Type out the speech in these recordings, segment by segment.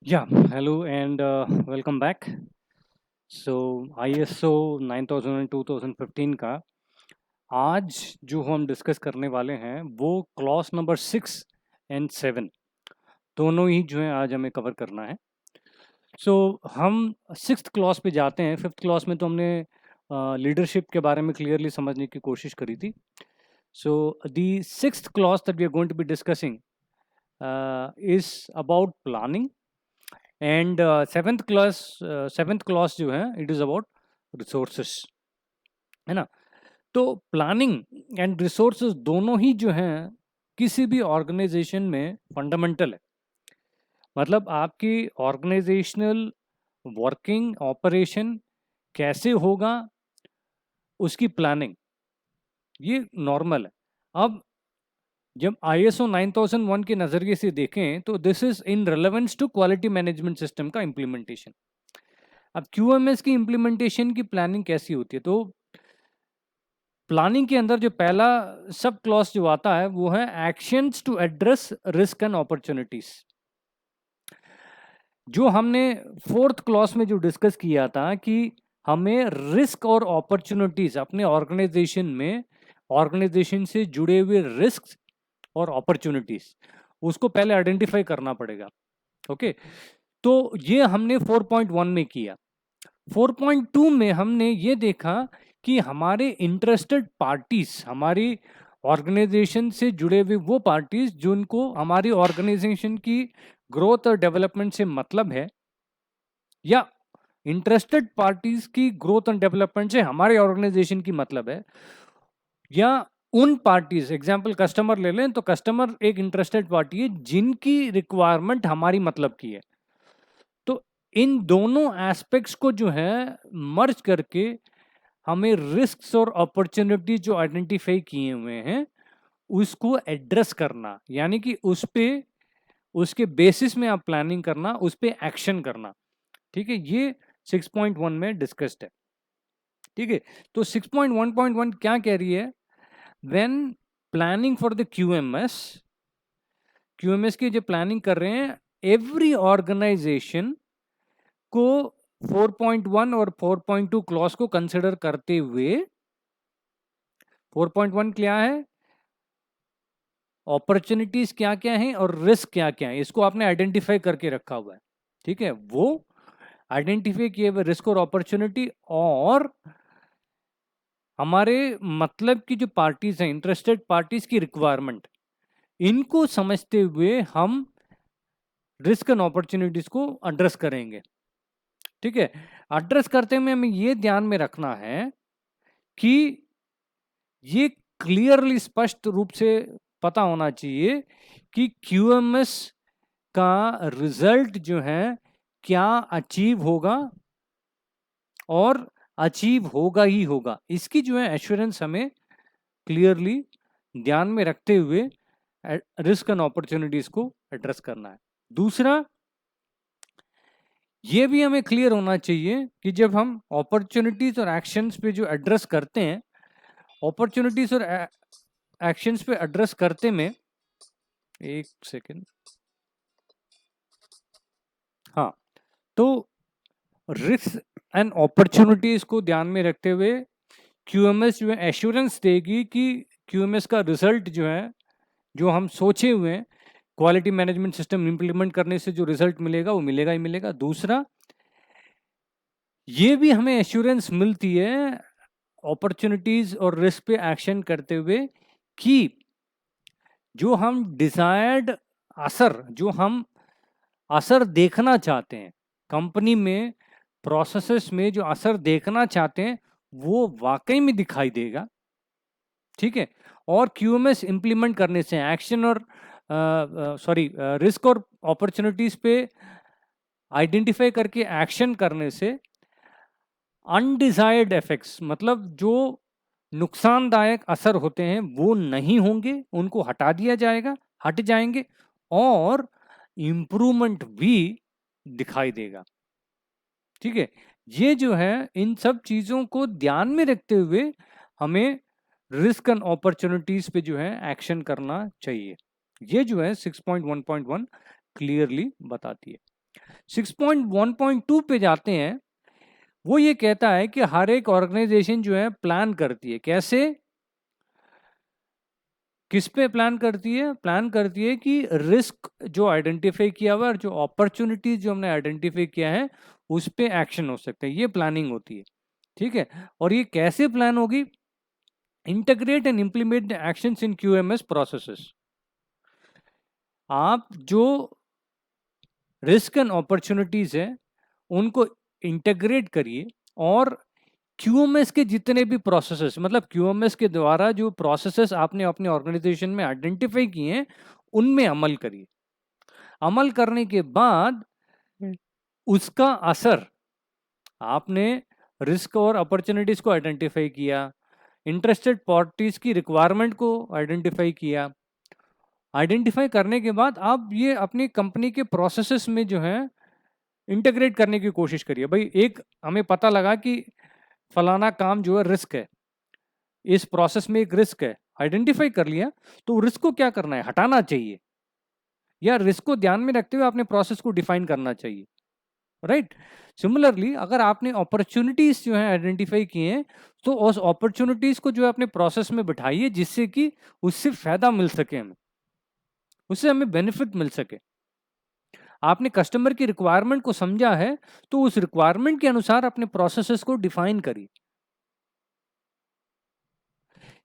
Yeah, hello and welcome back. So ISO 9000 and 2015 का आज जो हम डिस्कस करने वाले हैं वो क्लॉज नंबर 6 और 7 दोनों ही जो है आज हमें कवर करना है। सो हम सिक्स्थ क्लॉज पे जाते हैं। फिफ्थ क्लॉज में तो हमने लीडरशिप के बारे में क्लियरली समझने की कोशिश करी थी। So the sixth clause that we are going to be discussing is about planning and seventh class जो है इट इज़ अबाउट रिसोर्सेस, है ना। तो प्लानिंग एंड रिसोर्सेस दोनों ही जो हैं किसी भी ऑर्गेनाइजेशन में फंडामेंटल है। मतलब आपकी ऑर्गेनाइजेशनल वर्किंग ऑपरेशन कैसे होगा, उसकी प्लानिंग ये नॉर्मल है। अब जब ISO 9001 के नज़रिए से देखें तो this is in relevance to quality management system का इम्प्लीमेंटेशन। अब QMS की इम्प्लीमेंटेशन की प्लानिंग कैसी होती है, तो प्लानिंग के अंदर जो पहला सब क्लॉज जो आता है वो है actions to address risk and opportunities. जो हमने फोर्थ क्लॉज में जो डिस्कस किया था कि हमें रिस्क और अपॉर्चुनिटीज अपने ऑर्गेनाइजेशन से जुड़े हुए रिस्क और अपॉर्चुनिटीज उसको पहले आइडेंटिफाई करना पड़ेगा। ओके, तो ये हमने 4.1 में किया। 4.2 में हमने ये देखा कि हमारे इंटरेस्टेड पार्टीज, हमारी ऑर्गेनाइजेशन से जुड़े हुए वो पार्टीज जिनको हमारी ऑर्गेनाइजेशन की ग्रोथ और डेवलपमेंट से मतलब है, या इंटरेस्टेड पार्टीज की ग्रोथ एंड डेवलपमेंट से हमारे ऑर्गेनाइजेशन की मतलब है, या उन पार्टीज, एग्जांपल कस्टमर ले लें तो कस्टमर एक इंटरेस्टेड पार्टी है जिनकी रिक्वायरमेंट हमारी मतलब की है। तो इन दोनों एस्पेक्ट्स को जो है मर्ज करके हमें रिस्क्स और अपॉर्चुनिटी जो आइडेंटिफाई किए हुए हैं उसको एड्रेस करना, यानी कि उस पे उसके बेसिस में आप प्लानिंग करना, उस पे एक्शन करना। ठीक है, ये 6.1 में डिस्कस्ड है। ठीक है, तो 6.1.1 क्या कह रही है? When planning for the QMS की जो प्लानिंग कर रहे हैं, एवरी ऑर्गेनाइजेशन को 4.1 और 4.2 क्लॉज को कंसिडर करते हुए 4.1 क्या है, अपॉर्चुनिटीज क्या क्या हैं और रिस्क क्या क्या है, इसको आपने आइडेंटिफाई करके रखा हुआ है। ठीक है, वो आइडेंटिफाई किए हुए रिस्क और अपॉर्चुनिटी और हमारे मतलब की जो पार्टीज हैं, इंटरेस्टेड पार्टीज की रिक्वायरमेंट, इनको समझते हुए हम रिस्क एंड अपॉर्चुनिटीज को एड्रेस करेंगे। ठीक है, एड्रेस करते हुए हमें ये ध्यान में रखना है कि ये क्लियरली स्पष्ट रूप से पता होना चाहिए कि QMS का रिजल्ट जो है क्या अचीव होगा, और अचीव होगा ही होगा, इसकी जो है एश्योरेंस हमें क्लियरली ध्यान में रखते हुए रिस्क एंड अपॉर्चुनिटीज को एड्रेस करना है। दूसरा, ये भी हमें क्लियर होना चाहिए कि जब हम अपॉर्चुनिटीज और एक्शंस पे जो एड्रेस करते हैं, अपॉर्चुनिटीज और एक्शंस पे एड्रेस करते में, एक सेकेंड, हाँ, तो रिस्क एंड अपॉर्चुनिटीज को ध्यान में रखते हुए QMS जो है एश्योरेंस देगी कि QMS का रिजल्ट जो है, जो हम सोचे हुए हैं क्वालिटी मैनेजमेंट सिस्टम इंप्लीमेंट करने से जो रिजल्ट मिलेगा वो मिलेगा ही मिलेगा। दूसरा, ये भी हमें एश्योरेंस मिलती है अपॉर्चुनिटीज और रिस्क पे एक्शन करते हुए कि जो हम डिजायर्ड असर, जो हम असर देखना चाहते हैं कंपनी में, प्रोसेसेस में जो असर देखना चाहते हैं वो वाकई में दिखाई देगा। ठीक है, और QMS इंप्लीमेंट करने से एक्शन और रिस्क और अपॉर्चुनिटीज पे आइडेंटिफाई करके एक्शन करने से अनडिजायर्ड इफेक्ट्स, मतलब जो नुकसानदायक असर होते हैं वो नहीं होंगे, उनको हटा दिया जाएगा, हट जाएंगे, और इम्प्रूवमेंट भी दिखाई देगा। ठीक है, ये जो है इन सब चीजों को ध्यान में रखते हुए हमें रिस्क एंड अपॉर्चुनिटीज पे जो है एक्शन करना चाहिए। ये जो है 6.1.1 क्लियरली बताती है। 6.1.2 पे जाते हैं। वो ये कहता है कि हर एक ऑर्गेनाइजेशन जो है प्लान करती है। कैसे? किस पे प्लान करती है? प्लान करती है कि रिस्क जो आइडेंटिफाई किया हुआ है और जो अपॉर्चुनिटीज जो हमने आइडेंटिफाई किया है उस पे एक्शन हो सकते हैं। ये प्लानिंग होती है। ठीक है। और ये कैसे प्लान होगी? Integrate and implement actions in QMS processes. आप जो रिस्क एंड अपॉर्चुनिटीज है उनको इंटीग्रेट करिए और क्यूएमएस के जितने भी प्रोसेसेस, मतलब क्यूएमएस के द्वारा जो प्रोसेसेस आपने अपने ऑर्गेनाइजेशन में आइडेंटिफाई किए हैं उनमें अमल करिए। अमल करने के बाद उसका असर, आपने रिस्क और अपॉर्चुनिटीज को आइडेंटिफाई किया, इंटरेस्टेड पार्टीज की रिक्वायरमेंट को आइडेंटिफाई किया। आइडेंटिफाई करने के बाद आप ये अपनी कंपनी के प्रोसेसेस में जो है इंटीग्रेट करने की कोशिश करिए। भाई एक हमें पता लगा कि फलाना काम जो है रिस्क है, इस प्रोसेस में एक रिस्क है, आइडेंटिफाई कर लिया, तो रिस्क को क्या करना है? हटाना चाहिए, या रिस्क को ध्यान में रखते हुए आपने प्रोसेस को डिफाइन करना चाहिए। राइट। सिमिलरली अगर आपने अपॉर्चुनिटीज जो है आइडेंटिफाई किए हैं तो उस अपॉर्चुनिटीज को जो है अपने प्रोसेस में बिठाइए जिससे कि उससे फायदा मिल सके, हमें उससे हमें बेनिफिट मिल सके। आपने कस्टमर की रिक्वायरमेंट को समझा है तो उस रिक्वायरमेंट के अनुसार अपने प्रोसेसेस को डिफाइन करिए।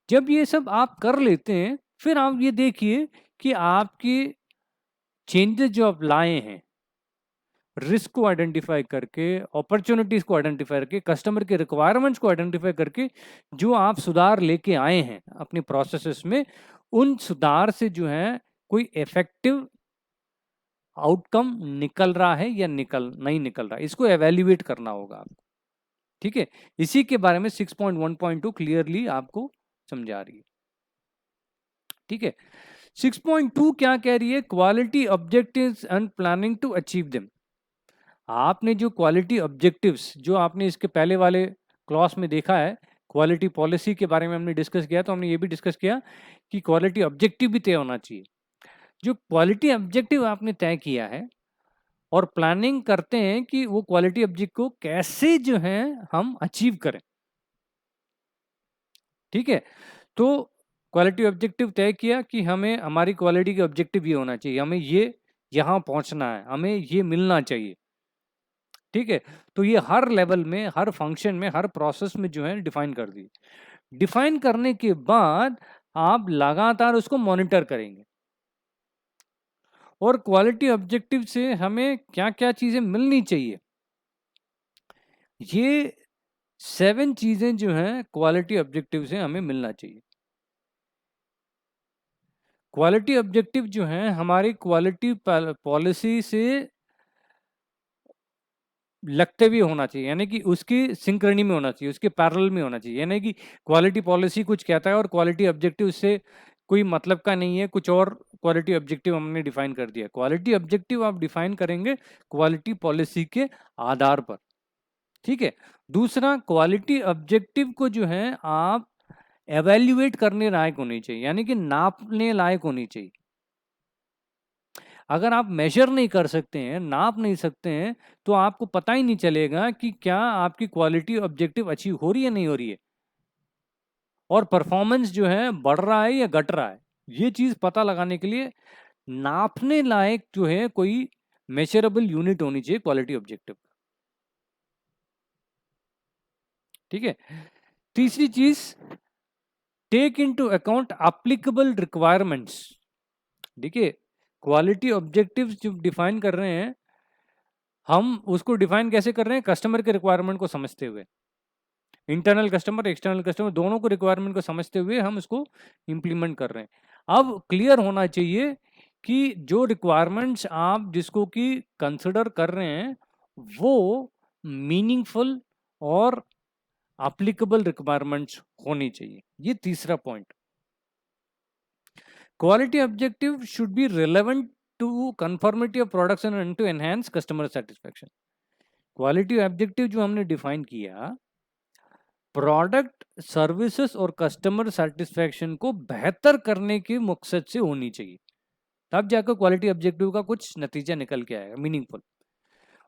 जब ये सब आप कर लेते हैं फिर आप ये देखिए कि आपके चेंजेस जो आप लाए हैं, रिस्क को आइडेंटिफाई करके, अपॉर्चुनिटीज को आइडेंटिफाई करके, कस्टमर के रिक्वायरमेंट्स को आइडेंटिफाई करके जो आप सुधार लेके आए हैं अपने प्रोसेसेस में, उन सुधार से जो है कोई इफेक्टिव आउटकम निकल रहा है या नहीं निकल रहा है, इसको एवेल्युएट करना होगा आपको। ठीक है। इसी के बारे में 6.1.2 क्लियरली आपको समझा रही है। ठीक है। 6.2 क्या कह रही है? Quality objectives and planning to achieve them. आपने जो क्वालिटी ऑब्जेक्टिव्स जो आपने इसके पहले वाले क्लास में देखा है, क्वालिटी पॉलिसी के बारे में हमने डिस्कस किया, तो हमने ये भी डिस्कस किया कि क्वालिटी ऑब्जेक्टिव भी तय होना चाहिए। जो क्वालिटी ऑब्जेक्टिव आपने तय किया है और प्लानिंग करते हैं कि वो क्वालिटी ऑब्जेक्टिव को कैसे जो है हम अचीव करें। ठीक है। तो क्वालिटी ऑब्जेक्टिव तय किया कि हमें हमारी क्वालिटी के ऑब्जेक्टिव ये होना चाहिए, हमें ये यहाँ पहुंचना है, हमें ये मिलना चाहिए। ठीक है। तो ये हर लेवल में, हर फंक्शन में, हर प्रोसेस में जो है डिफाइन कर दी। डिफाइन करने के बाद आप लगातार उसको मॉनिटर करेंगे और क्वालिटी ऑब्जेक्टिव से हमें क्या क्या चीजें मिलनी चाहिए, ये 7 चीजें जो हैं क्वालिटी ऑब्जेक्टिव से हमें मिलना चाहिए। क्वालिटी ऑब्जेक्टिव जो है हमारी क्वालिटी पॉलिसी से लगते भी होना चाहिए, यानी कि उसकी सिंक्रोनी में होना चाहिए, उसके पैरेलल में होना चाहिए। यानी कि क्वालिटी पॉलिसी कुछ कहता है और क्वालिटी ऑब्जेक्टिव उससे कोई मतलब का नहीं है, कुछ और क्वालिटी ऑब्जेक्टिव हमने डिफाइन कर दिया। क्वालिटी ऑब्जेक्टिव आप डिफाइन करेंगे क्वालिटी पॉलिसी के आधार पर। ठीक है। दूसरा, क्वालिटी ऑब्जेक्टिव को जो है आप एवेल्युएट करने लायक होनी चाहिए, यानी कि नापने लायक होनी चाहिए। अगर आप मेजर नहीं कर सकते हैं, नाप नहीं सकते हैं, तो आपको पता ही नहीं चलेगा कि क्या आपकी क्वालिटी ऑब्जेक्टिव अचीव हो रही है नहीं हो रही है, और परफॉर्मेंस जो है बढ़ रहा है या घट रहा है। ये चीज पता लगाने के लिए नापने लायक जो है कोई मेजरेबल यूनिट होनी चाहिए क्वालिटी ऑब्जेक्टिव। ठीक है। तीसरी चीज, take into account applicable requirements. देखिए, क्वालिटी ऑब्जेक्टिव्स जो डिफाइन कर रहे हैं, हम उसको डिफाइन कैसे कर रहे हैं? कस्टमर के रिक्वायरमेंट को समझते हुए, इंटरनल कस्टमर एक्सटर्नल कस्टमर दोनों को रिक्वायरमेंट को समझते हुए हम इसको इंप्लीमेंट कर रहे हैं। अब क्लियर होना चाहिए कि जो रिक्वायरमेंट्स आप जिसको कि कंसिडर कर रहे हैं वो मीनिंगफुल और एप्लीकेबल रिक्वायरमेंट्स होनी चाहिए। ये तीसरा point. Quality objective should be relevant to conformity of production and to enhance customer satisfaction. Quality objective जो हमने डिफाइन किया, प्रोडक्ट, सर्विसेज और कस्टमर सेटिस्फेक्शन को बेहतर करने के मकसद से होनी चाहिए, तब जाकर क्वालिटी ऑब्जेक्टिव का कुछ नतीजा निकल के आएगा मीनिंगफुल।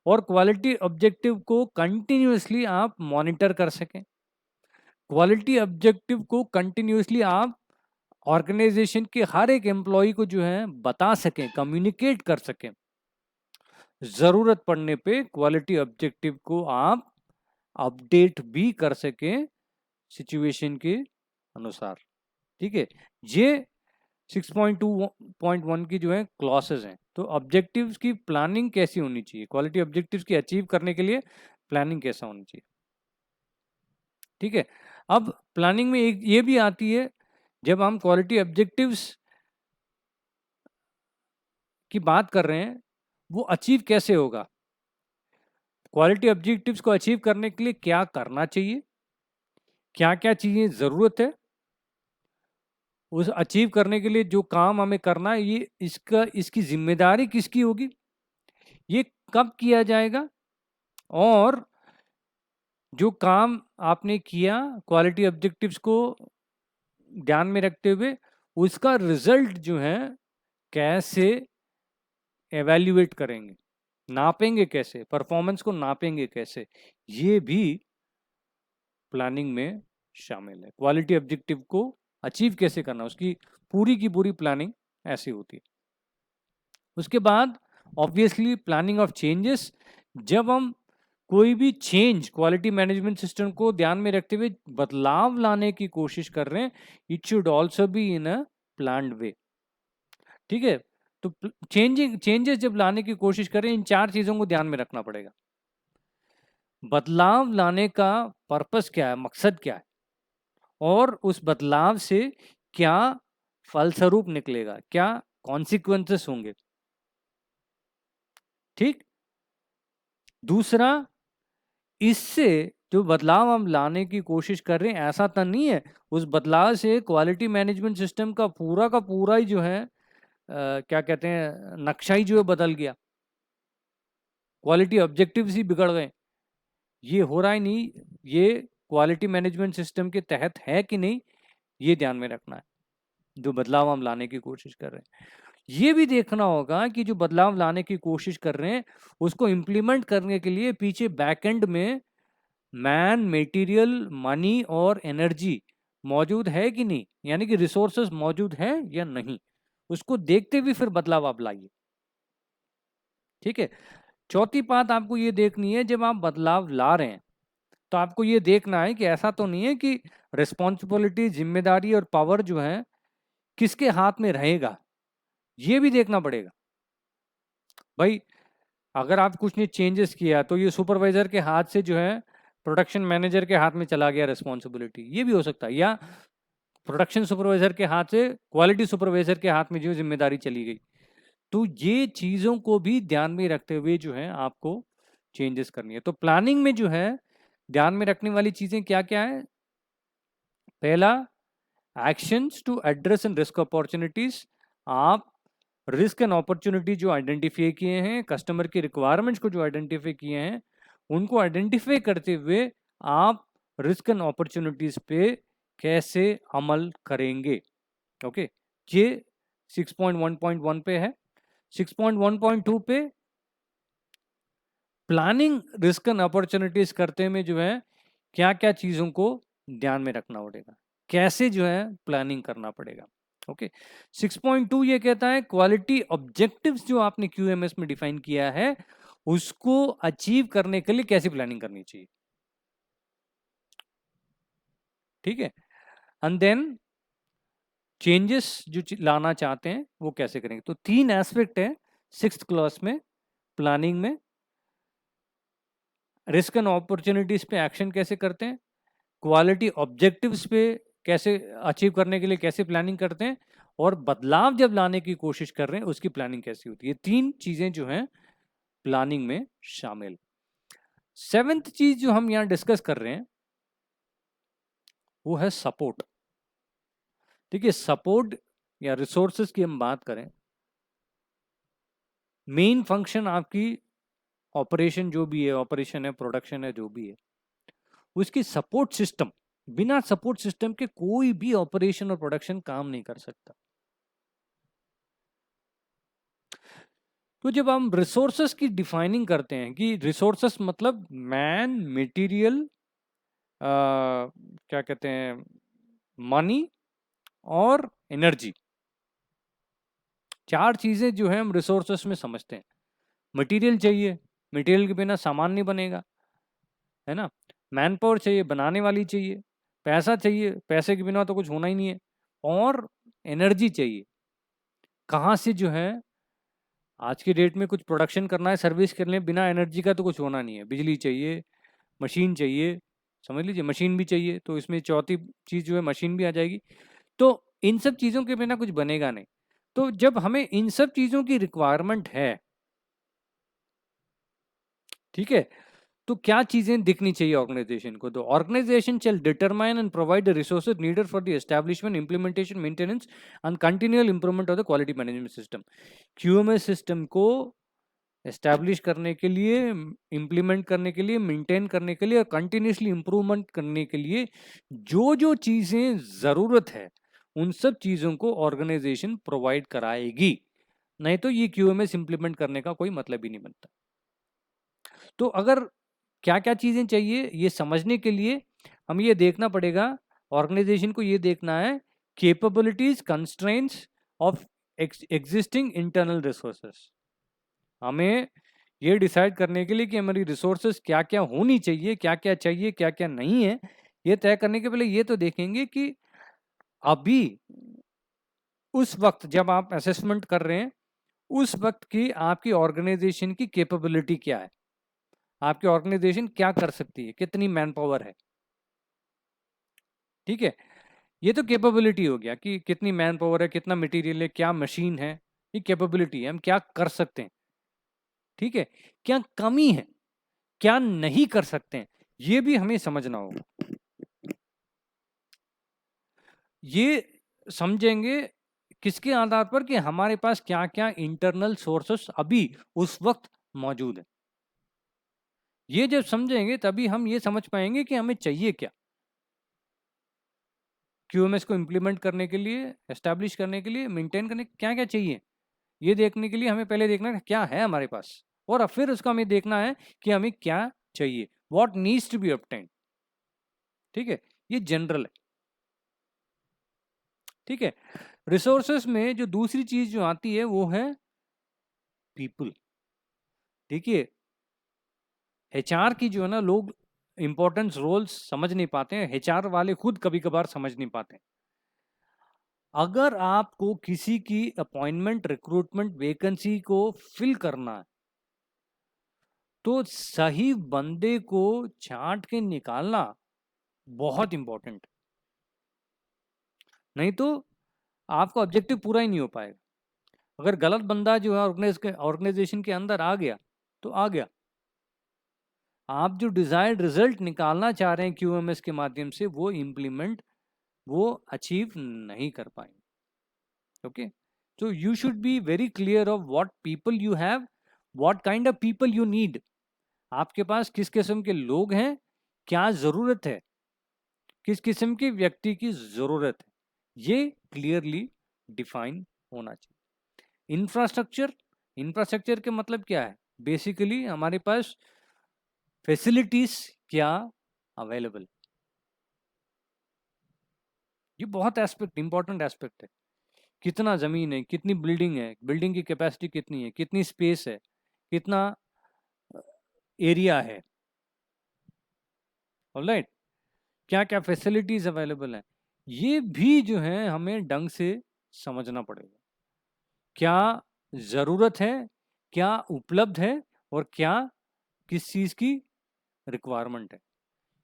और क्वालिटी ऑब्जेक्टिव को कंटिन्यूअसली आप मॉनिटर कर सकें, क्वालिटी ऑब्जेक्टिव को कंटिन्यूअसली आप ऑर्गेनाइजेशन के हर एक एम्प्लॉय को जो है बता सकें, कम्युनिकेट कर सकें, जरूरत पड़ने पे क्वालिटी ऑब्जेक्टिव को आप अपडेट भी कर सकें सिचुएशन के अनुसार। ठीक है, ये 6.2.1 की जो है क्लॉसेस हैं। तो ऑब्जेक्टिव्स की प्लानिंग कैसी होनी चाहिए, क्वालिटी ऑब्जेक्टिव्स की अचीव करने के लिए प्लानिंग कैसा होनी चाहिए। ठीक है, अब प्लानिंग में एक ये भी आती है, जब हम क्वालिटी ऑब्जेक्टिव्स की बात कर रहे हैं वो अचीव कैसे होगा, क्वालिटी ऑब्जेक्टिव्स को अचीव करने के लिए क्या करना चाहिए, क्या क्या चीजें जरूरत है, उस अचीव करने के लिए जो काम हमें करना है ये इसकी जिम्मेदारी किसकी होगी, ये कब किया जाएगा, और जो काम आपने किया क्वालिटी ऑब्जेक्टिव्स को ध्यान में रखते हुए उसका रिजल्ट जो है कैसे एवेल्युएट करेंगे, नापेंगे कैसे, परफॉर्मेंस को नापेंगे कैसे, ये भी प्लानिंग में शामिल है। क्वालिटी ऑब्जेक्टिव को अचीव कैसे करना, उसकी पूरी की पूरी प्लानिंग ऐसी होती है। उसके बाद ऑब्वियसली प्लानिंग ऑफ चेंजेस, जब हम कोई भी चेंज क्वालिटी मैनेजमेंट सिस्टम को ध्यान में रखते हुए बदलाव लाने की कोशिश कर रहे हैं, it should also be in a planned way. ठीक है, तो चेंजेस जब लाने की कोशिश करें इन चार चीजों को ध्यान में रखना पड़ेगा। बदलाव लाने का पर्पस क्या है, मकसद क्या है, और उस बदलाव से क्या फलस्वरूप निकलेगा, क्या कॉन्सिक्वेंसेस होंगे। ठीक, दूसरा, इससे जो बदलाव हम लाने की कोशिश कर रहे हैं ऐसा तो नहीं है उस बदलाव से क्वालिटी मैनेजमेंट सिस्टम का पूरा ही जो है क्या कहते हैं नक्शा ही जो है बदल गया, क्वालिटी ऑब्जेक्टिव्स ही बिगड़ गए, ये हो रहा ही नहीं। ये क्वालिटी मैनेजमेंट सिस्टम के तहत है कि नहीं, ये ध्यान में रखना है जो बदलाव हम लाने की कोशिश कर रहे हैं। ये भी देखना होगा कि जो बदलाव लाने की कोशिश कर रहे हैं उसको इम्प्लीमेंट करने के लिए पीछे बैकएंड में मैन, मटेरियल, मनी और एनर्जी मौजूद है कि नहीं, यानी कि रिसोर्सेस मौजूद है या नहीं, उसको देखते हुए फिर बदलाव आप लाइए। ठीक है, चौथी बात आपको ये देखनी है, जब आप बदलाव ला रहे हैं तो आपको ये देखना है कि ऐसा तो नहीं है कि रिस्पॉन्सिबिलिटी, जिम्मेदारी और पावर जो है किसके हाथ में रहेगा, ये भी देखना पड़ेगा। भाई अगर आप कुछ ने चेंजेस किया तो ये सुपरवाइजर के हाथ से जो है प्रोडक्शन मैनेजर के हाथ में चला गया रिस्पॉन्सिबिलिटी, ये भी हो सकता है, या प्रोडक्शन सुपरवाइजर के हाथ से क्वालिटी सुपरवाइजर के हाथ में जो जिम्मेदारी चली गई। तो ये चीजों को भी ध्यान में रखते हुए जो है आपको चेंजेस करनी है। तो प्लानिंग में जो है ध्यान में रखने वाली चीजें क्या क्या है, पहला, actions to address and risk opportunities, आप रिस्क एंड अपॉर्चुनिटी जो आइडेंटिफाई किए हैं, कस्टमर की रिक्वायरमेंट्स को जो आइडेंटिफाई किए हैं, उनको आइडेंटिफाई करते हुए आप रिस्क एंड अपॉर्चुनिटीज पे कैसे अमल करेंगे। ओके, ये 6.1.1 पे है। 6.1.2 पे प्लानिंग रिस्क एंड अपॉर्चुनिटीज करते में जो है क्या क्या चीजों को ध्यान में रखना पड़ेगा, कैसे जो है प्लानिंग करना पड़ेगा। ओके, 6.2 ये कहता है क्वालिटी ऑब्जेक्टिव्स जो आपने क्यूएमएस में डिफाइन किया है उसको अचीव करने के लिए कैसी प्लानिंग करनी चाहिए। ठीक है, एंड देन चेंजेस जो लाना चाहते हैं वो कैसे करेंगे। तो तीन एस्पेक्ट है सिक्स्थ क्लास में प्लानिंग में, रिस्क एंड अपॉर्चुनिटीज पे एक्शन कैसे करते हैं, क्वालिटी ऑब्जेक्टिव्स पे कैसे अचीव करने के लिए कैसे प्लानिंग करते हैं, और बदलाव जब लाने की कोशिश कर रहे हैं उसकी प्लानिंग कैसी होती है। तीन चीजें जो हैं प्लानिंग में शामिल। सेवेंथ चीज जो हम यहां डिस्कस कर रहे हैं वो है सपोर्ट। ठीक है, सपोर्ट या रिसोर्सेज की हम बात करें, मेन फंक्शन आपकी ऑपरेशन जो भी है, ऑपरेशन है, प्रोडक्शन है, जो भी है, उसकी सपोर्ट सिस्टम, बिना सपोर्ट सिस्टम के कोई भी ऑपरेशन और प्रोडक्शन काम नहीं कर सकता। तो जब हम रिसोर्सेस की डिफाइनिंग करते हैं कि रिसोर्सेस मतलब मैन, मटेरियल, क्या कहते हैं, मनी और एनर्जी, चार चीजें जो है हम रिसोर्सेस में समझते हैं। मटेरियल चाहिए, मटेरियल के बिना सामान नहीं बनेगा, है ना। मैन पावर चाहिए, बनाने वाली चाहिए। पैसा चाहिए, पैसे के बिना तो कुछ होना ही नहीं है। और एनर्जी चाहिए, कहाँ से जो है आज की डेट में कुछ प्रोडक्शन करना है, सर्विस करने, बिना एनर्जी का तो कुछ होना नहीं है। बिजली चाहिए, मशीन चाहिए, समझ लीजिए मशीन भी चाहिए, तो इसमें चौथी चीज जो है मशीन भी आ जाएगी। तो इन सब चीजों के बिना कुछ बनेगा नहीं। तो जब हमें इन सब चीजों की रिक्वायरमेंट है, ठीक है, तो क्या चीजें दिखनी चाहिए ऑर्गेनाइजेशन को? तो organisation shall determine and provide the resources needed for the establishment, implementation, maintenance and continual improvement of the quality management system. QMS system को एस्टैब्लिश करने के लिए, इम्प्लीमेंट करने के लिए, मेंटेन करने के लिए और कंटिन्यूसली इंप्रूवमेंट करने के लिए जो जो चीजें जरूरत है, उन सब चीजों को ऑर्गेनाइजेशन प्रोवाइड कराएगी। नहीं तो ये क्यूएमएस इंप्लीमेंट करने का कोई मतलब ही नहीं बनता। तो अगर क्या क्या चीजें चाहिए ये समझने के लिए हम ये देखना पड़ेगा, ऑर्गेनाइजेशन को ये देखना है capabilities, constraints of existing internal resources. हमें ये डिसाइड करने के लिए कि हमारी रिसोर्सेस क्या क्या होनी चाहिए, क्या क्या चाहिए, क्या क्या नहीं है, ये तय करने के पहले ये तो देखेंगे कि अभी उस वक्त जब आप असेसमेंट कर रहे हैं, उस वक्त की आपकी ऑर्गेनाइजेशन की कैपेबिलिटी क्या है, आपकी ऑर्गेनाइजेशन क्या कर सकती है, कितनी मैन पावर है। ठीक है, ये तो कैपेबिलिटी हो गया कि कितनी मैन पावर है, कितना मटेरियल है, क्या मशीन है, ये कैपेबिलिटी है, हम क्या कर सकते हैं। ठीक है, क्या कमी है, क्या नहीं कर सकते हैं, ये भी हमें समझना होगा। ये समझेंगे किसके आधार पर कि हमारे पास क्या क्या इंटरनल सोर्सेस अभी उस वक्त मौजूद है। ये जब समझेंगे तभी हम ये समझ पाएंगे कि हमें चाहिए क्या। क्यूएमएस को इम्प्लीमेंट करने के लिए, एस्टैब्लिश करने के लिए, मेंटेन करने के क्या क्या चाहिए, ये देखने के लिए हमें पहले देखना है क्या है हमारे पास, और फिर उसका हमें देखना है कि हमें क्या चाहिए, what needs to be obtained. ठीक है, ये जनरल है। ठीक है, रिसोर्सेस में जो दूसरी चीज जो आती है वो है पीपल। देखिए, एचआर की जो है ना, लोग इंपॉर्टेंस रोल्स समझ नहीं पाते हैं, एचआर वाले खुद कभी कभार समझ नहीं पाते हैं। अगर आपको किसी की अपॉइंटमेंट, रिक्रूटमेंट, वैकेंसी को फिल करना है, तो सही बंदे को छांट के निकालना बहुत इंपॉर्टेंट। नहीं तो आपका ऑब्जेक्टिव पूरा ही नहीं हो पाएगा। अगर गलत बंदा जो है ऑर्गेनाइजेशन के अंदर आ गया तो आ गया, आप जो डिजायर्ड रिजल्ट निकालना चाह रहे हैं क्यूएमएस के माध्यम से वो इम्प्लीमेंट, वो अचीव नहीं कर पाएंगे। Okay, so you should be very clear of what people you have, what kind of people you need। आपके पास किस किस्म के लोग हैं, क्या जरूरत है, किस किस्म के व्यक्ति की जरूरत है, ये क्लियरली डिफाइन होना चाहिए। इंफ्रास्ट्रक्चर, इंफ्रास्ट्रक्चर के मतलब क्या है, बेसिकली हमारे पास फैसिलिटीज क्या अवेलेबल, ये बहुत एस्पेक्ट, इंपॉर्टेंट एस्पेक्ट है। कितना जमीन है, कितनी बिल्डिंग है, बिल्डिंग की कैपेसिटी कितनी है, कितनी स्पेस है, कितना एरिया है, ऑलराइट, क्या क्या फैसिलिटीज अवेलेबल है, ये भी जो है हमें ढंग से समझना पड़ेगा। क्या जरूरत है, क्या उपलब्ध है, और क्या किस चीज की रिक्वायरमेंट है।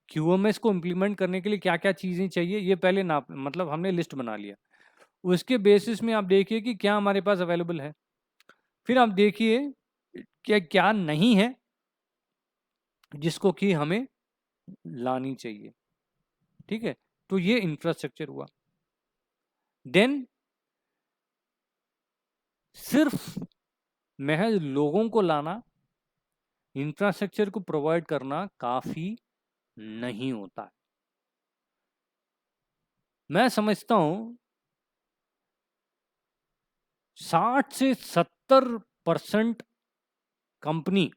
क्यूएमएस को इम्प्लीमेंट करने के लिए क्या क्या चीजें चाहिए, ये पहले ना, मतलब हमने लिस्ट बना लिया, उसके बेसिस में आप देखिए कि क्या हमारे पास अवेलेबल है। फिर आप देखिए क्या क्या नहीं है जिसको कि हमें लानी चाहिए। ठीक है, तो ये इंफ्रास्ट्रक्चर हुआ। देन सिर्फ महज लोगों को लाना, इंफ्रास्ट्रक्चर को प्रोवाइड करना काफी नहीं होता है। मैं समझता हूं 60 से 70% कंपनी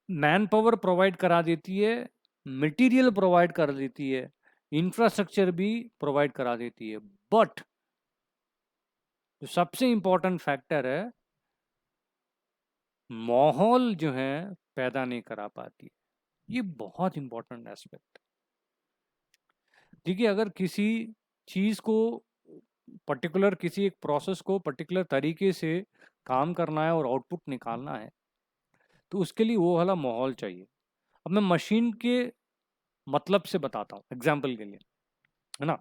मैन पावर प्रोवाइड करा देती है, मटेरियल प्रोवाइड कर देती है, इंफ्रास्ट्रक्चर भी प्रोवाइड करा देती है, बट जो सबसे इंपॉर्टेंट फैक्टर है, माहौल जो है पैदा नहीं करा पाती। ये बहुत इंपॉर्टेंट एस्पेक्ट। देखिए, अगर किसी चीज को पर्टिकुलर, किसी एक प्रोसेस को पर्टिकुलर तरीके से काम करना है और आउटपुट निकालना है, तो उसके लिए वो वाला माहौल चाहिए। अब मैं मशीन के मतलब से बताता हूँ, एग्जाम्पल के लिए, है ना।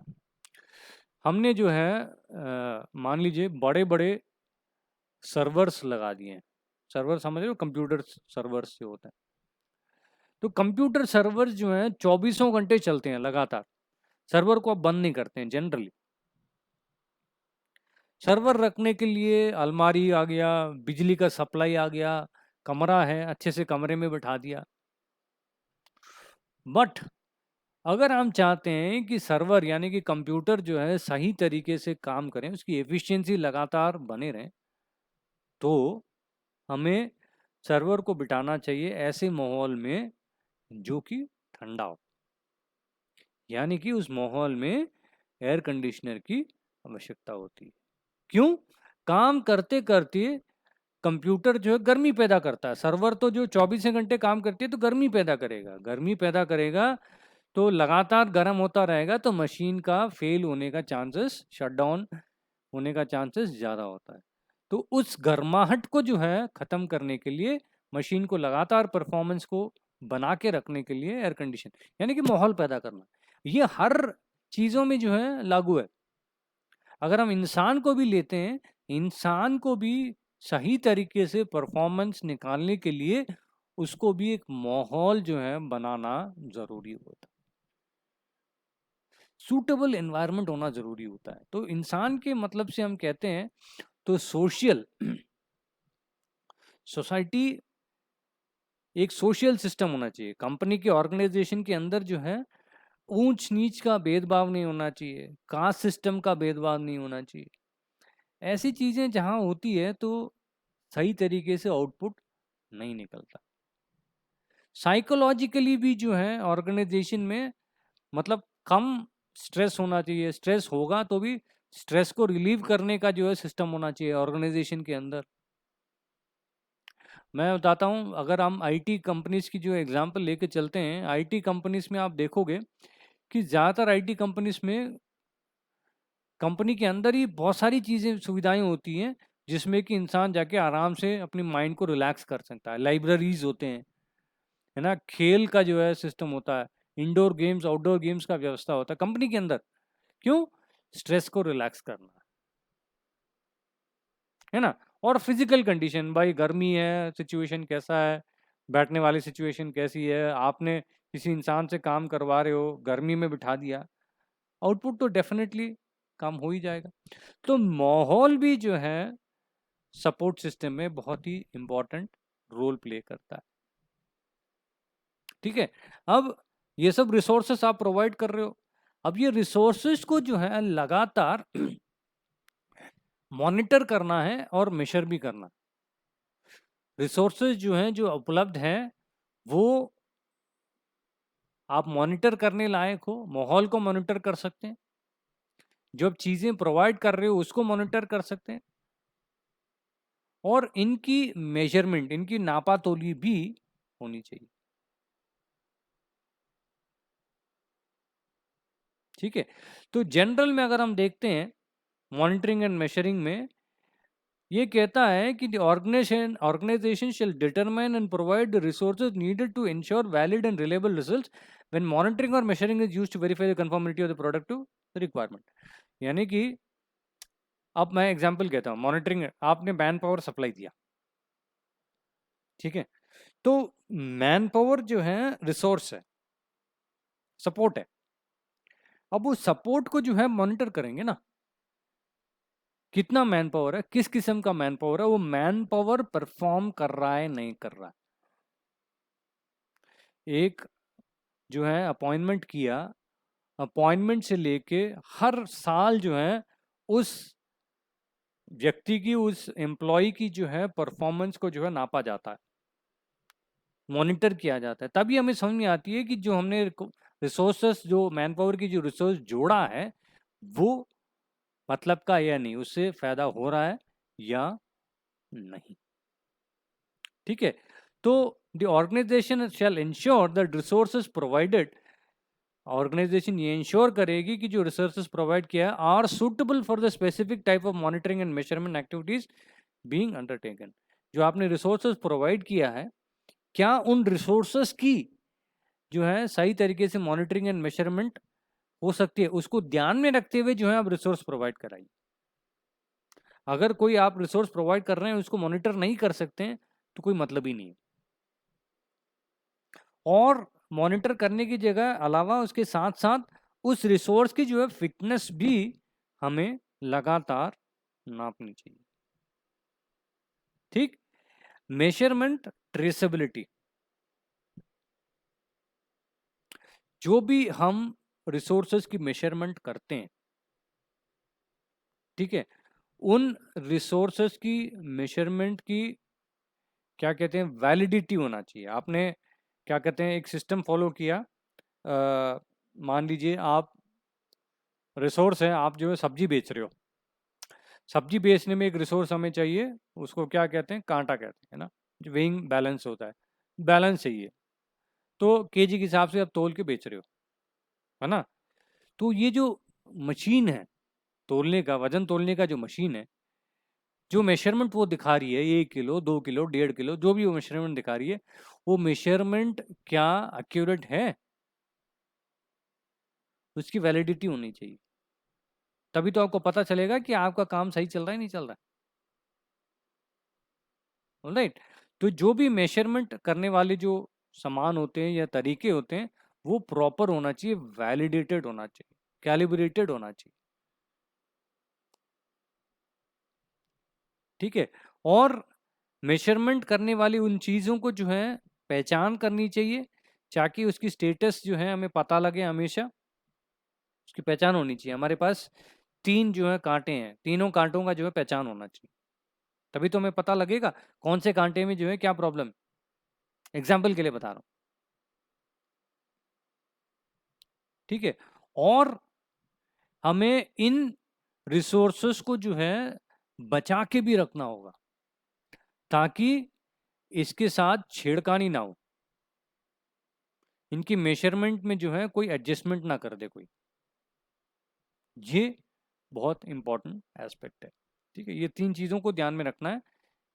हमने जो है मान लीजिए बड़े बड़े सर्वर्स लगा दिए हैं। सर्वर समझ रहे हो, कंप्यूटर सर्वर्स जो होते हैं। तो कंप्यूटर सर्वर्स जो हैं 24 घंटे चलते हैं लगातार। सर्वर को आप बंद नहीं करते हैं जनरली। सर्वर रखने के लिए अलमारी आ गया, बिजली का सप्लाई आ गया, कमरा है, अच्छे से कमरे में बैठा दिया। बट अगर हम चाहते हैं कि सर्वर यानी कि कंप्यूटर जो है सही तरीके से काम करें, उसकी एफिशिएंसी लगातार बने रहे, तो हमें सर्वर को बिठाना चाहिए ऐसे माहौल में जो कि ठंडा हो, यानी कि उस माहौल में एयर कंडीशनर की आवश्यकता होती है। क्यों? काम करते करते कंप्यूटर जो है गर्मी पैदा करता है। सर्वर तो जो 24 घंटे काम करती है तो गर्मी पैदा करेगा, गर्मी पैदा करेगा तो लगातार गर्म होता रहेगा, तो मशीन का फेल होने का चांसेस, शटडाउन होने का चांसेस ज़्यादा होता है। तो उस गर्माहट को जो है ख़त्म करने के लिए, मशीन को लगातार परफॉर्मेंस को बना के रखने के लिए एयर कंडीशन यानी कि माहौल पैदा करना, ये हर चीज़ों में जो है लागू है। अगर हम इंसान को भी लेते हैं, इंसान को भी सही तरीके से परफॉर्मेंस निकालने के लिए उसको भी एक माहौल जो है बनाना ज़रूरी होता है। सूटेबल एनवायरनमेंट होना ज़रूरी होता है। तो इंसान के मतलब से हम कहते हैं तो सोशल सोसाइटी एक सोशल सिस्टम होना चाहिए। कंपनी के ऑर्गेनाइजेशन के अंदर जो है ऊंच नीच का भेदभाव नहीं होना चाहिए, कास्ट सिस्टम का भेदभाव नहीं होना चाहिए। ऐसी चीज़ें जहाँ होती है तो सही तरीके से आउटपुट नहीं निकलता। साइकोलॉजिकली भी जो है ऑर्गेनाइजेशन में मतलब कम स्ट्रेस होना चाहिए। स्ट्रेस होगा तो भी स्ट्रेस को रिलीव करने का जो है सिस्टम होना चाहिए ऑर्गेनाइजेशन के अंदर। मैं बताता हूँ, अगर हम आईटी कंपनीज की जो एग्जांपल लेके चलते हैं, आईटी कंपनीज में आप देखोगे कि ज़्यादातर आईटी कंपनीज में कंपनी के अंदर ही बहुत सारी चीज़ें, सुविधाएं होती हैं जिसमें कि इंसान जाके आराम से अपनी माइंड को रिलैक्स कर सकता है। लाइब्रेरीज होते हैं, है ना, खेल का जो है सिस्टम होता है, इंडोर गेम्स आउटडोर गेम्स का व्यवस्था होता है कंपनी के अंदर। क्यों? स्ट्रेस को रिलैक्स करना, है ना। और फिजिकल कंडीशन, भाई गर्मी है, सिचुएशन कैसा है, बैठने वाली सिचुएशन कैसी है, आपने किसी इंसान से काम करवा रहे हो, गर्मी में बिठा दिया, आउटपुट तो डेफिनेटली कम हो ही जाएगा। तो माहौल भी जो है सपोर्ट सिस्टम में बहुत ही इंपॉर्टेंट रोल प्ले करता है। ठीक है। अब ये सब रिसोर्सेस आप प्रोवाइड कर रहे हो, अब ये रिसोर्सेस को जो है लगातार मॉनिटर करना है और मेजर भी करना। रिसोर्सेज जो हैं, जो उपलब्ध हैं, वो आप मॉनिटर करने लायक हो, माहौल को मॉनिटर कर सकते हैं, जो आप चीज़ें प्रोवाइड कर रहे हो उसको मॉनिटर कर सकते हैं, और इनकी मेजरमेंट, इनकी नापातोली भी होनी चाहिए। ठीक है। तो जनरल में अगर हम देखते हैं मॉनिटरिंग एंड मेजरिंग में, ये कहता है कि organisation shall determine and provide the resources needed to ensure valid and reliable results when monitoring or measuring is used to verify the conformity of the product to the requirement। यानी कि अब मैं example कहता हूँ, monitoring, आपने man power supply दिया, ठीक है, तो मैन पावर जो है रिसोर्स है, सपोर्ट है। अब वो सपोर्ट को जो है मॉनिटर करेंगे ना, कितना मैन पावर है, किस किस्म का मैन पावर है, वो मैन पावर परफॉर्म कर रहा है नहीं कर रहा है। एक जो है अपॉइंटमेंट किया, अपॉइंटमेंट से लेके हर साल जो है उस व्यक्ति की, उस एम्प्लॉय की जो है परफॉर्मेंस को जो है नापा जाता है, मॉनिटर किया जाता है। तभी हमें समझ में आती है कि जो हमने रिसोर्सेस, जो मैन पावर की जो रिसोर्स जोड़ा है, वो मतलब का या नहीं, उससे फायदा हो रहा है या नहीं। ठीक है, तो the organisation shall ensure that resources provided, organisation ये इंश्योर करेगी कि जो रिसोर्सेज प्रोवाइड किया है are suitable for the specific type of monitoring and measurement activities being undertaken. जो आपने रिसोर्सेज प्रोवाइड किया है, क्या उन रिसोर्सेज की जो है सही तरीके से मॉनिटरिंग एंड मेजरमेंट हो सकती है, उसको ध्यान में रखते हुए जो है आप रिसोर्स प्रोवाइड कराइए। अगर कोई आप रिसोर्स प्रोवाइड कर रहे हैं उसको मॉनिटर नहीं कर सकते हैं तो कोई मतलब ही नहीं है। और मॉनिटर करने की जगह अलावा उसके साथ साथ उस रिसोर्स की जो है फिटनेस भी हमें लगातार नापनी चाहिए। ठीक, मेजरमेंट, ट्रेसेबिलिटी, जो भी हम रिसोर्सेज की मेजरमेंट करते हैं, ठीक है, उन रिसोर्सेज की मेजरमेंट की क्या कहते हैं, वैलिडिटी होना चाहिए। आपने क्या कहते हैं एक सिस्टम फॉलो किया, मान लीजिए आप रिसोर्स है, आप जो है सब्जी बेच रहे हो, सब्जी बेचने में एक रिसोर्स हमें चाहिए, उसको क्या कहते हैं, कांटा कहते हैं ना, जो वेइंग बैलेंस होता है, बैलेंस चाहिए। तो केजी के हिसाब से आप तोल के बेच रहे हो, है ना। तो ये जो मशीन है तोलने का, वजन तोलने का जो मशीन है, जो मेजरमेंट वो दिखा रही है 1 किलो 2 किलो 1.5 किलो, जो भी वो मेजरमेंट दिखा रही है, वो मेजरमेंट क्या एक्यूरेट है, उसकी वैलिडिटी होनी चाहिए। तभी तो आपको पता चलेगा कि आपका काम सही चल रहा है नहीं चल रहा है, राइट। तो जो भी मेजरमेंट करने वाले जो सामान होते हैं या तरीके होते हैं, वो प्रॉपर होना चाहिए, वैलिडेटेड होना चाहिए, कैलिब्रेटेड होना चाहिए। ठीक है, और मेजरमेंट करने वाली उन चीज़ों को जो है पहचान करनी चाहिए, ताकि उसकी स्टेटस जो है हमें पता लगे, हमेशा उसकी पहचान होनी चाहिए। हमारे पास 3 जो है कांटे हैं, तीनों कांटों का जो है पहचान होना चाहिए, तभी तो हमें पता लगेगा कौन से कांटे में जो है क्या प्रॉब्लम। एग्जाम्पल के लिए बता रहा हूँ, ठीक है। और हमें इन रिसोर्सेस को जो है बचा के भी रखना होगा, ताकि इसके साथ छेड़खानी ना हो, इनकी मेजरमेंट में जो है कोई एडजस्टमेंट ना कर दे कोई। ये बहुत इंपॉर्टेंट एस्पेक्ट है। ठीक है, ये 3 चीज़ों को ध्यान में रखना है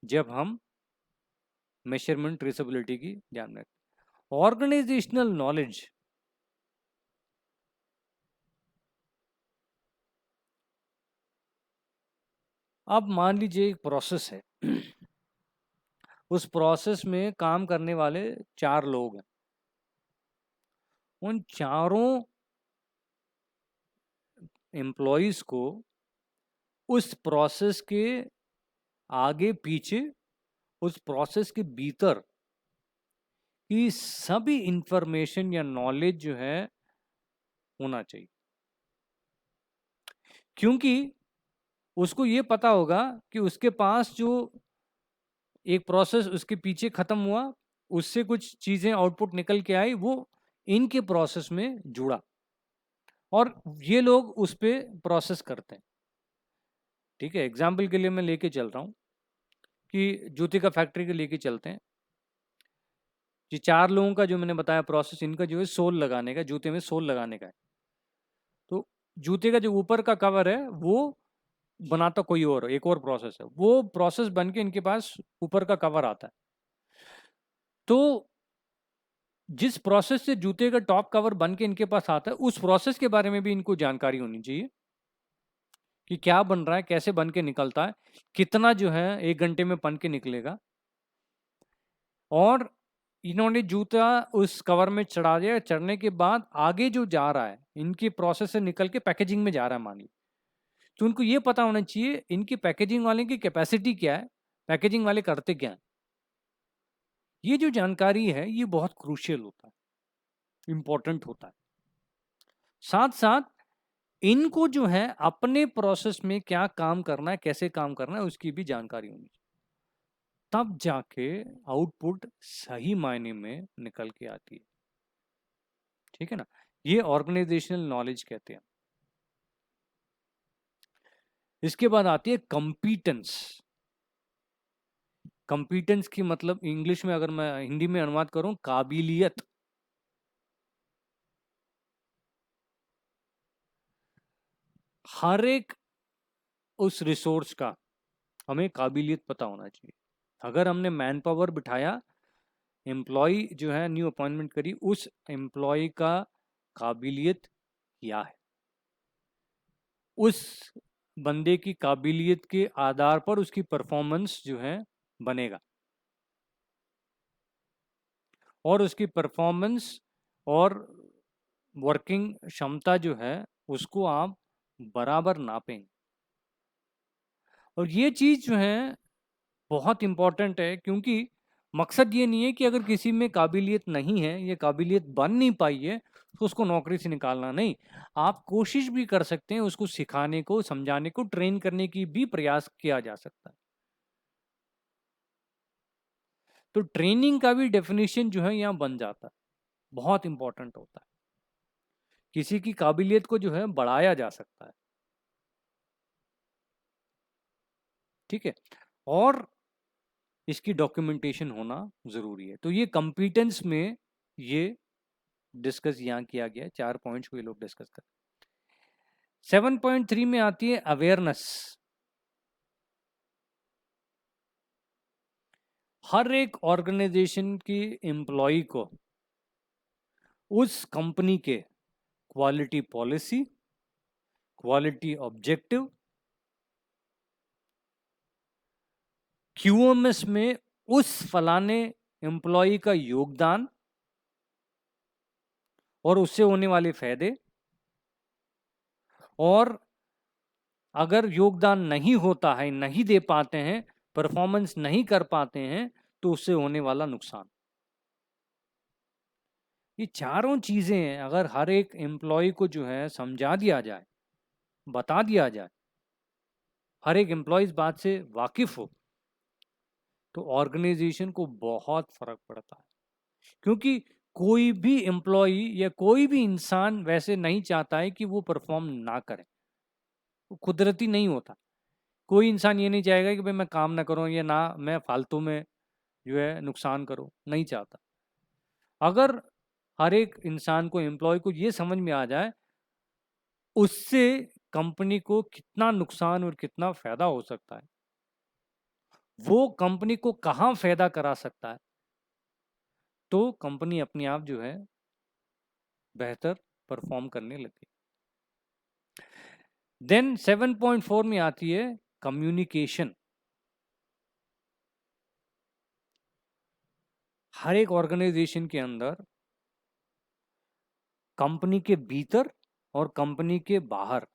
जब हम मेजरमेंट ट्रेसेबिलिटी की ध्यान में रखें। ऑर्गेनाइजेशनल नॉलेज, अब मान लीजिए एक प्रोसेस है उस प्रोसेस में काम करने वाले 4 लोग हैं, उन चारों एम्प्लॉयज को उस प्रोसेस के आगे पीछे, उस प्रोसेस के भीतर की सभी इंफॉर्मेशन या नॉलेज जो है होना चाहिए, क्योंकि उसको ये पता होगा कि उसके पास जो एक प्रोसेस उसके पीछे खत्म हुआ, उससे कुछ चीजें आउटपुट निकल के आई, वो इनके प्रोसेस में जुड़ा, और ये लोग उस पे प्रोसेस करते हैं। ठीक है, एग्जाम्पल के लिए मैं लेके चल रहा हूँ कि जूते का फैक्ट्री के लेके चलते हैं। ये 4 लोगों का जो मैंने बताया प्रोसेस, इनका जो है सोल लगाने का, जूते में सोल लगाने का है। तो जूते का जो ऊपर का कवर है वो बनाता कोई और, एक और प्रोसेस है, वो प्रोसेस बन के इनके पास ऊपर का कवर आता है। तो जिस प्रोसेस से जूते का टॉप कवर बन के इनके पास आता है, उस प्रोसेस के बारे में भी इनको जानकारी होनी चाहिए कि क्या बन रहा है, कैसे बन के निकलता है, कितना जो है 1 घंटे में बन के निकलेगा। और इन्होंने जूता उस कवर में चढ़ा दिया, चढ़ने के बाद आगे जो जा रहा है इनकी प्रोसेस से निकल के पैकेजिंग में जा रहा है मान ली, तो उनको ये पता होना चाहिए इनकी पैकेजिंग वाले की कैपेसिटी क्या है, पैकेजिंग वाले करते क्या है। ये जो जानकारी है ये बहुत क्रूशियल होता है, इंपॉर्टेंट होता है। साथ साथ इनको जो है अपने प्रोसेस में क्या काम करना है, कैसे काम करना है, उसकी भी जानकारी होनी चाहिए, तब जाके आउटपुट सही मायने में निकल के आती है। ठीक है ना, ये ऑर्गेनाइजेशनल नॉलेज कहते हैं। इसके बाद आती है कंपीटेंस। कंपीटेंस की मतलब इंग्लिश में अगर मैं हिंदी में अनुवाद करूं, काबिलियत। हर एक उस रिसोर्स का हमें काबिलियत पता होना चाहिए। अगर हमने मैन पावर बिठाया, एम्प्लॉय जो है न्यू अपॉइंटमेंट करी, उस एम्प्लॉय का काबिलियत क्या है, उस बंदे की काबिलियत के आधार पर उसकी परफॉर्मेंस जो है बनेगा, और उसकी परफॉर्मेंस और वर्किंग क्षमता जो है उसको आप बराबर नापेंगे। और ये चीज जो है बहुत इंपॉर्टेंट है, क्योंकि मकसद ये नहीं है कि अगर किसी में काबिलियत नहीं है, ये काबिलियत बन नहीं पाई है, तो उसको नौकरी से निकालना नहीं। आप कोशिश भी कर सकते हैं, उसको सिखाने को, समझाने को, ट्रेन करने की भी प्रयास किया जा सकता है। तो ट्रेनिंग का भी डेफिनेशन जो है यहाँ बन जाता है, बहुत इंपॉर्टेंट होता है। किसी की काबिलियत को जो है बढ़ाया जा सकता है। ठीक है, और इसकी डॉक्यूमेंटेशन होना जरूरी है। तो ये कंपीटेंस में ये डिस्कस यहाँ किया गया है, 4 पॉइंट्स को ये लोग डिस्कस कर। 7.3 में आती है अवेयरनेस। हर एक ऑर्गेनाइजेशन की एम्प्लॉय को उस कंपनी के quality policy, quality objective, QMS में उस फलाने एम्प्लॉय का योगदान और उससे होने वाले फायदे, और अगर योगदान नहीं होता है, नहीं दे पाते हैं, परफॉर्मेंस नहीं कर पाते हैं, तो उससे होने वाला नुकसान। ये चारों चीजें अगर हर एक एम्प्लॉय को जो है समझा दिया जाए, बता दिया जाए, हर एक एम्प्लॉय इस बात से वाकिफ हो, तो ऑर्गेनाइजेशन को बहुत फर्क पड़ता है। क्योंकि कोई भी एम्प्लॉय या कोई भी इंसान वैसे नहीं चाहता है कि वो परफॉर्म ना करे, वो कुदरती नहीं होता। कोई इंसान ये नहीं चाहेगा कि भाई मैं काम ना करूं या ना मैं फालतू में जो है नुकसान करूं, नहीं चाहता। अगर हर एक इंसान को, एम्प्लॉय को ये समझ में आ जाए उससे कंपनी को कितना नुकसान और कितना फायदा हो सकता है, वो कंपनी को कहाँ फायदा करा सकता है, तो कंपनी अपने आप जो है बेहतर परफॉर्म करने लगी। देन 7.4 में आती है कम्युनिकेशन। हर एक ऑर्गेनाइजेशन के अंदर कंपनी के भीतर और कंपनी के बाहर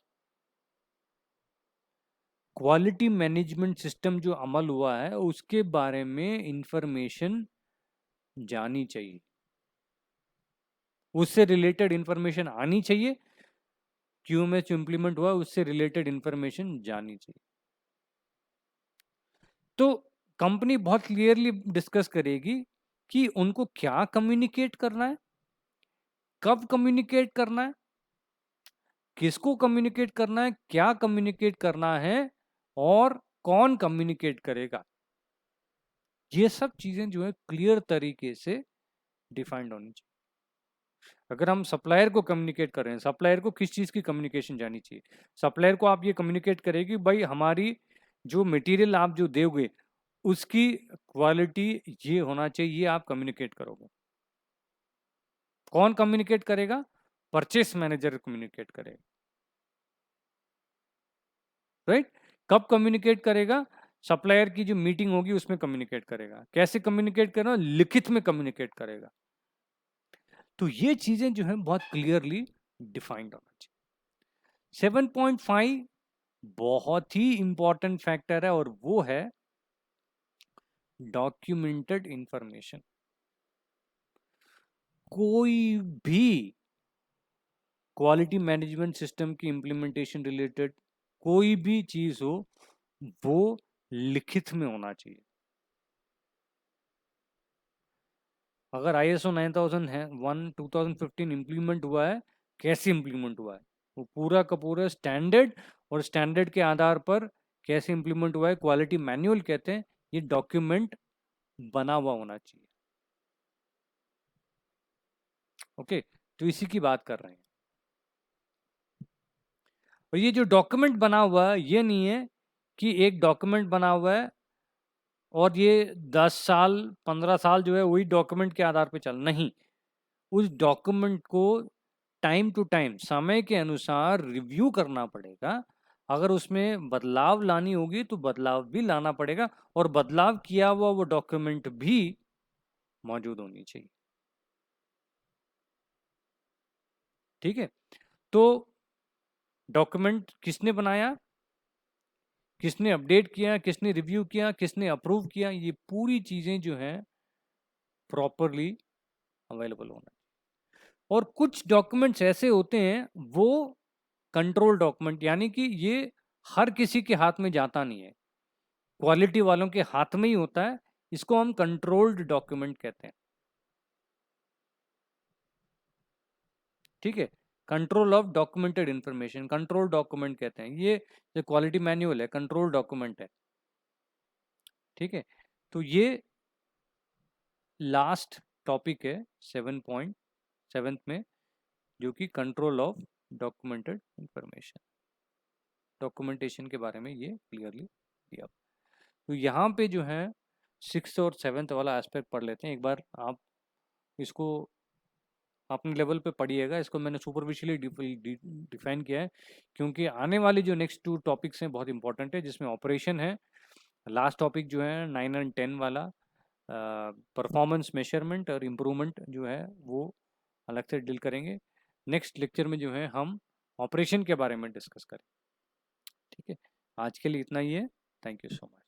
क्वालिटी मैनेजमेंट सिस्टम जो अमल हुआ है उसके बारे में इंफॉर्मेशन जानी चाहिए, उससे रिलेटेड इंफॉर्मेशन आनी चाहिए। क्यूएमएस जो इम्प्लीमेंट हुआ उससे रिलेटेड इंफॉर्मेशन जानी चाहिए। तो कंपनी बहुत क्लियरली डिस्कस करेगी कि उनको क्या कम्युनिकेट करना है, कब कम्युनिकेट करना है, किसको कम्युनिकेट करना है, क्या कम्युनिकेट करना है, और कौन कम्युनिकेट करेगा। ये सब चीजें जो है क्लियर तरीके से डिफाइंड होनी चाहिए। अगर हम सप्लायर को कम्युनिकेट कर रहे हैं, सप्लायर को किस चीज की कम्युनिकेशन जानी चाहिए। सप्लायर को आप ये कम्युनिकेट करेगी भाई हमारी जो मटेरियल आप जो दोगे उसकी क्वालिटी ये होना चाहिए, ये आप कम्युनिकेट करोगे। कौन कम्युनिकेट करेगा? परचेस मैनेजर कम्युनिकेट करेगा, राइट। कब कम्युनिकेट करेगा? सप्लायर की जो मीटिंग होगी उसमें कम्युनिकेट करेगा। कैसे कम्युनिकेट करेगा? लिखित में कम्युनिकेट करेगा। तो ये चीजें जो है बहुत क्लियरली डिफाइंड होना चाहिए। 7.5 बहुत ही इंपॉर्टेंट फैक्टर है, और वो है डॉक्यूमेंटेड इंफॉर्मेशन। कोई भी क्वालिटी मैनेजमेंट सिस्टम की इम्प्लीमेंटेशन रिलेटेड कोई भी चीज हो वो लिखित में होना चाहिए। अगर ISO 9000 है 2015 इम्प्लीमेंट हुआ है, कैसे इम्प्लीमेंट हुआ है, वो पूरा का पूरा स्टैंडर्ड, और स्टैंडर्ड के आधार पर कैसे इम्प्लीमेंट हुआ है, क्वालिटी मैनुअल कहते हैं, ये डॉक्यूमेंट बना हुआ होना चाहिए। ओके, तो इसी की बात कर रहे हैं। और ये जो डॉक्यूमेंट बना हुआ है, ये नहीं है कि एक डॉक्यूमेंट बना हुआ है और ये 10 साल 15 साल जो है वही डॉक्यूमेंट के आधार पे चल, नहीं, उस डॉक्यूमेंट को टाइम टू टाइम समय के अनुसार रिव्यू करना पड़ेगा। अगर उसमें बदलाव लानी होगी तो बदलाव भी लाना पड़ेगा, और बदलाव किया हुआ वो डॉक्यूमेंट भी मौजूद होनी चाहिए। ठीक है, तो डॉक्यूमेंट किसने बनाया, किसने अपडेट किया, किसने रिव्यू किया, किसने अप्रूव किया, ये पूरी चीजें जो हैं प्रॉपरली अवेलेबल होना। और कुछ डॉक्यूमेंट्स ऐसे होते हैं वो कंट्रोल डॉक्यूमेंट, यानी कि ये हर किसी के हाथ में जाता नहीं है, क्वालिटी वालों के हाथ में ही होता है, इसको हम कंट्रोल्ड डॉक्यूमेंट कहते हैं। ठीक है, control of documented information, control document कहते हैं। ये जो क्वालिटी मैनुअल है कंट्रोल डॉक्यूमेंट है। ठीक है, तो ये लास्ट टॉपिक है 7.7 में, जो कि control of documented information, documentation के बारे में ये क्लियरली दिया। तो यहाँ पे जो है 6th और 7th वाला एस्पेक्ट पढ़ लेते हैं एक बार। आप इसको अपने लेवल पे पढ़िएगा, इसको मैंने सुपरफिशियली डिफाइन किया है, क्योंकि आने वाले जो नेक्स्ट 2 टॉपिक्स हैं बहुत इंपॉर्टेंट है, जिसमें ऑपरेशन है। लास्ट टॉपिक जो है 9 एंड 10 वाला परफॉर्मेंस मेजरमेंट और इम्प्रूवमेंट जो है वो अलग से डील करेंगे। नेक्स्ट लेक्चर में जो है हम ऑपरेशन के बारे में डिस्कस करें। ठीक है, आज के लिए इतना ही है। Thank you so much.